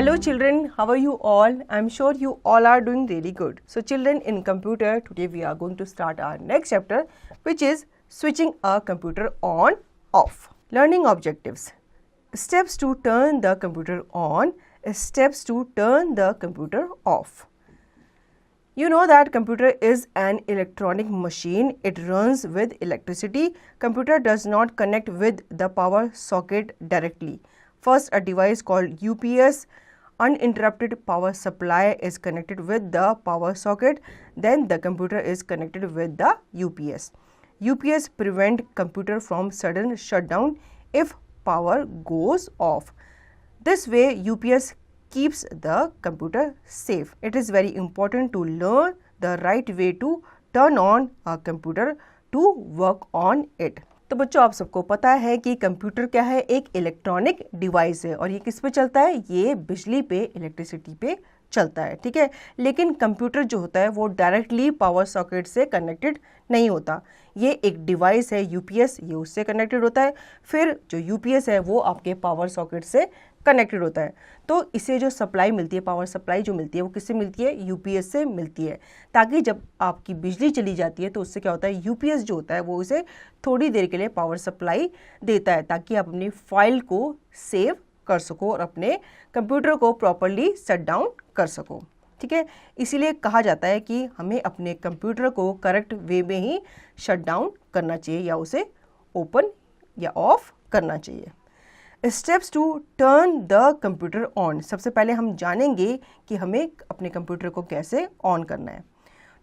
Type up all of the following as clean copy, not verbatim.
Hello children, how are you all? I'm sure you all are doing really good. So children, in computer, today we are going to start our next chapter, which is switching a computer on off. Learning objectives. Steps to turn the computer on, steps to turn the computer off. You know that computer is an electronic machine. It runs with electricity. Computer does not connect with the power socket directly. First, a device called UPS, uninterrupted power supply, is connected with the power socket. Then the computer is connected with the UPS. UPS prevent computer from sudden shutdown if power goes off. This way, UPS keeps the computer safe. It is very important to learn the right way to turn on a computer to work on it. तो बच्चों, आप सबको पता है कि computer क्या है, एक इलेक्ट्रॉनिक डिवाइस है और ये किस पे चलता है, ये बिजली पे, इलेक्ट्रिसिटी पे चलता है, ठीक है। लेकिन कंप्यूटर जो होता है वो डायरेक्टली पावर सॉकेट से कनेक्टेड नहीं होता। ये एक डिवाइस है यूपीएस, ये उससे कनेक्टेड होता है। फिर जो यूपीएस है वो आपके पावर सॉकेट से कनेक्टेड होता है। तो इसे जो सप्लाई मिलती है, पावर सप्लाई जो मिलती है, वो किससे मिलती है, यूपीएस से मिलती है। ताकि जब आपकी बिजली चली जाती है तो उससे क्या होता है, यूपीएस जो होता है वो उसे थोड़ी देर के लिए पावर सप्लाई देता है, ताकि आप अपनी फाइल को सेव कर सको और अपने कंप्यूटर को प्रॉपरली शट डाउन कर सको, ठीक है। इसीलिए कहा जाता है कि हमें अपने कंप्यूटर को करेक्ट वे में ही शट डाउन करना चाहिए या उसे ओपन या ऑफ करना चाहिए। Steps to turn the computer on. सबसे पहले हम जानेंगे कि हमें अपने कंप्यूटर को कैसे ऑन करना है।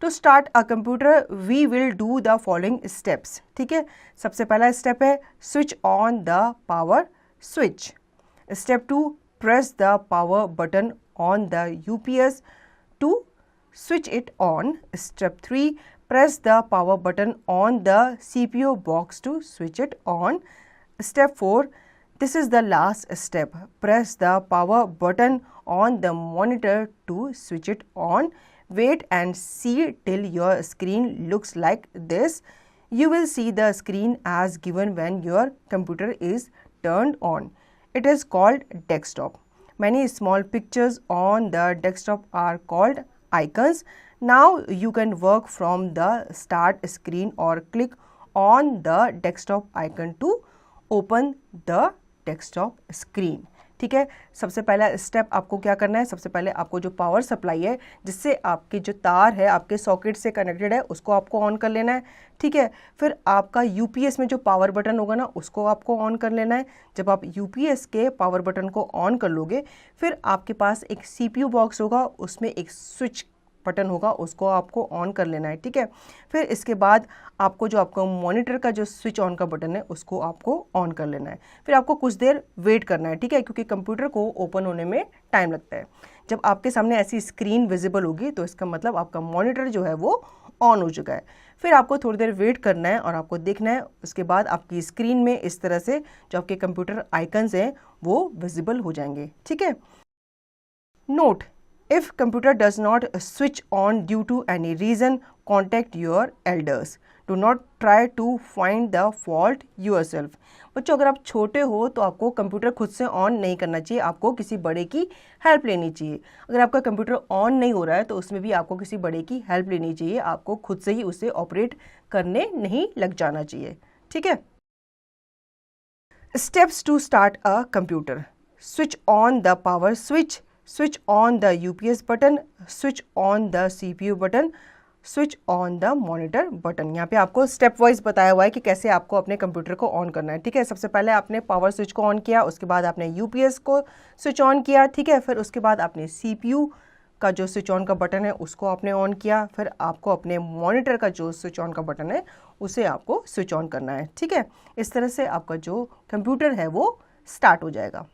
To start a computer we will do the following steps, ठीक है। सबसे पहला स्टेप है switch on the power switch. Step 2, press the power button on the UPS to switch it on. Step 3, press the power button on the CPU box to switch it on. Step 4, this is the last step. Press the power button on the monitor to switch it on. Wait and see till your screen looks like this. You will see the screen as given when your computer is turned on. It is called desktop. Many small pictures on the desktop are called icons. Now you can work from the start screen or click on the desktop icon to open the desktop screen. ठीक है। सबसे पहला step आपको क्या करना है, सबसे पहले आपको जो पावर सप्लाई है, जिससे आपके जो तार है आपके सॉकेट से कनेक्टेड है, उसको आपको ऑन कर लेना है, ठीक है। फिर आपका यूपीएस में जो पावर बटन होगा ना, उसको आपको ऑन कर लेना है। जब आप यूपीएस के पावर बटन को ऑन कर लोगे, फिर आपके पास एक सीपीयू बॉक्स होगा, उसमें एक स्विच बटन होगा, उसको आपको ऑन कर लेना है, ठीक है। फिर इसके बाद आपको जो आपका मॉनिटर का जो स्विच ऑन का बटन है उसको आपको ऑन कर लेना है। फिर आपको कुछ देर वेट करना है, ठीक है, क्योंकि कंप्यूटर को ओपन होने में टाइम लगता है। जब आपके सामने ऐसी स्क्रीन विजिबल होगी तो इसका मतलब आपका मॉनिटर जो है वो ऑन हो चुका है। फिर आपको थोड़ी देर वेट करना है और आपको देखना है, उसके बाद आपकी स्क्रीन में इस तरह से जो आपके कंप्यूटर आइकन्स हैं वो विजिबल हो जाएंगे, ठीक है। Note, if computer does not switch on due to any reason, contact your elders. Do not try to find the fault yourself. बच्चों, अगर आप छोटे हो तो आपको कंप्यूटर खुद से ऑन नहीं करना चाहिए, आपको किसी बड़े की हेल्प लेनी चाहिए। अगर आपका कंप्यूटर ऑन नहीं हो रहा है तो उसमें भी आपको किसी बड़े की हेल्प लेनी चाहिए, आपको खुद से ही उसे ऑपरेट करने नहीं लग जाना चाहिए, ठीक है। Steps to start a computer. Switch on the power switch, switch on the UPS button, switch on the CPU button, switch on the monitor button। यहाँ पे आपको स्टेप वाइज बताया हुआ है कि कैसे आपको अपने कंप्यूटर को ऑन करना है, ठीक है। सबसे पहले आपने पावर स्विच को ऑन किया, उसके बाद आपने यूपीएस को स्विच ऑन किया, ठीक है। फिर उसके बाद आपने सीपीयू का जो स्विच ऑन का बटन है उसको आपने ऑन किया। फिर आपको अपने मॉनिटर का जो स्विच ऑन का बटन है उसे आपको स्विच ऑन करना है, ठीक है। इस तरह से आपका जो कंप्यूटर है वो स्टार्ट हो जाएगा।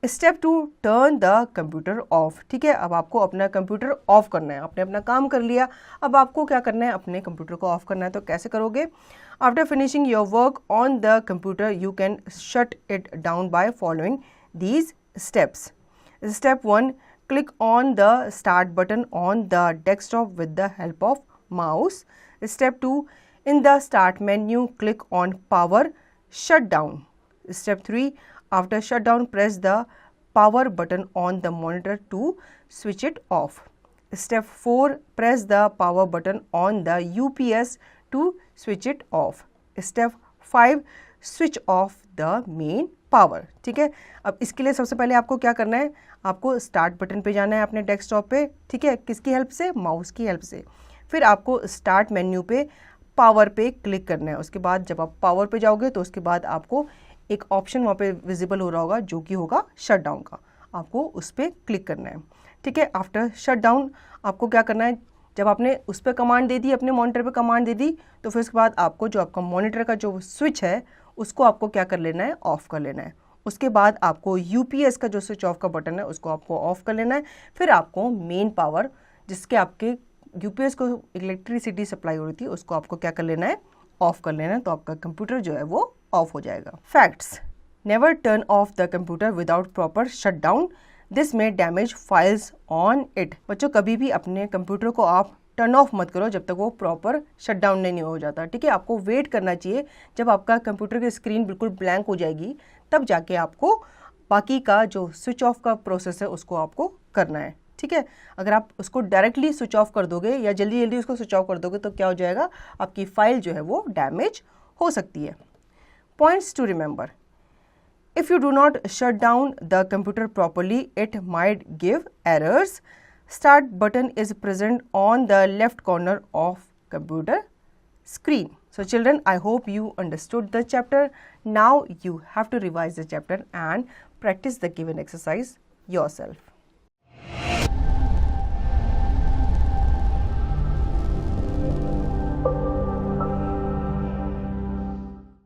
Step to turn the computer off, ठीक है। अब आपको अपना कंप्यूटर ऑफ करना है। आपने अपना काम कर लिया, अब आपको क्या करना है, अपने कंप्यूटर को ऑफ करना है। तो कैसे करोगे? After finishing your work on the computer you can shut it down by following these steps. Step 1, click on the start button on the desktop with the help of mouse. Step 2, in the start menu click on power shutdown. Step 3, after shutdown press the power button on the monitor to switch it off. Step 4, press the power button on the UPS to switch it off. Step 5, switch off the main power. ठीक है, अब इसके लिए सबसे पहले आपको क्या करना है, आपको स्टार्ट बटन पे जाना है अपने डेस्कटॉप पे, ठीक है, किसकी हेल्प से, माउस की हेल्प से. फिर आपको स्टार्ट मेन्यू पे पावर पे क्लिक करना है. उसके बाद जब आप पावर पे जाओगे तो उसके बाद आपको एक ऑप्शन वहाँ पे विजिबल हो रहा होगा जो कि होगा शट डाउन का, आपको उस पर क्लिक करना है. ठीक है, आफ्टर शट डाउन आपको क्या करना है, जब आपने उस पर कमांड दे दी, अपने मॉनिटर पे कमांड दे दी, तो फिर उसके बाद आपको जो आपका मॉनिटर का जो स्विच है उसको आपको क्या कर लेना है, ऑफ कर लेना है. उसके बाद आपको यूपीएस का जो स्विच ऑफ का बटन है उसको आपको ऑफ कर लेना है. फिर आपको मेन पावर, जिसके आपके यूपीएस को इलेक्ट्रिसिटी सप्लाई हो रही थी, उसको आपको क्या कर लेना है, ऑफ कर लेना है. तो आपका कंप्यूटर जो है वो ऑफ हो जाएगा. Facts: never turn off the computer without proper shut down, this में डैमेज फाइल्स ऑन इट. बच्चों, कभी भी अपने कंप्यूटर को आप टर्न ऑफ मत करो जब तक वो प्रॉपर शट डाउन नहीं हो जाता. ठीक है, आपको वेट करना चाहिए जब आपका कंप्यूटर की स्क्रीन बिल्कुल ब्लैंक हो जाएगी, तब जाके आपको बाकी का जो स्विच ऑफ का प्रोसेस है उसको आपको करना है. ठीक है, अगर आप उसको डायरेक्टली स्विच ऑफ कर दोगे या जल्दी जल्दी उसको स्विच ऑफ कर दोगे तो क्या हो जाएगा, आपकी फाइल जो है वो डैमेज हो सकती है. Points to remember: if you do not shut down the computer properly, it might give errors. Start button is present on the left corner of computer screen. So children, I hope you understood the chapter. Now you have to revise the chapter and practice the given exercise yourself.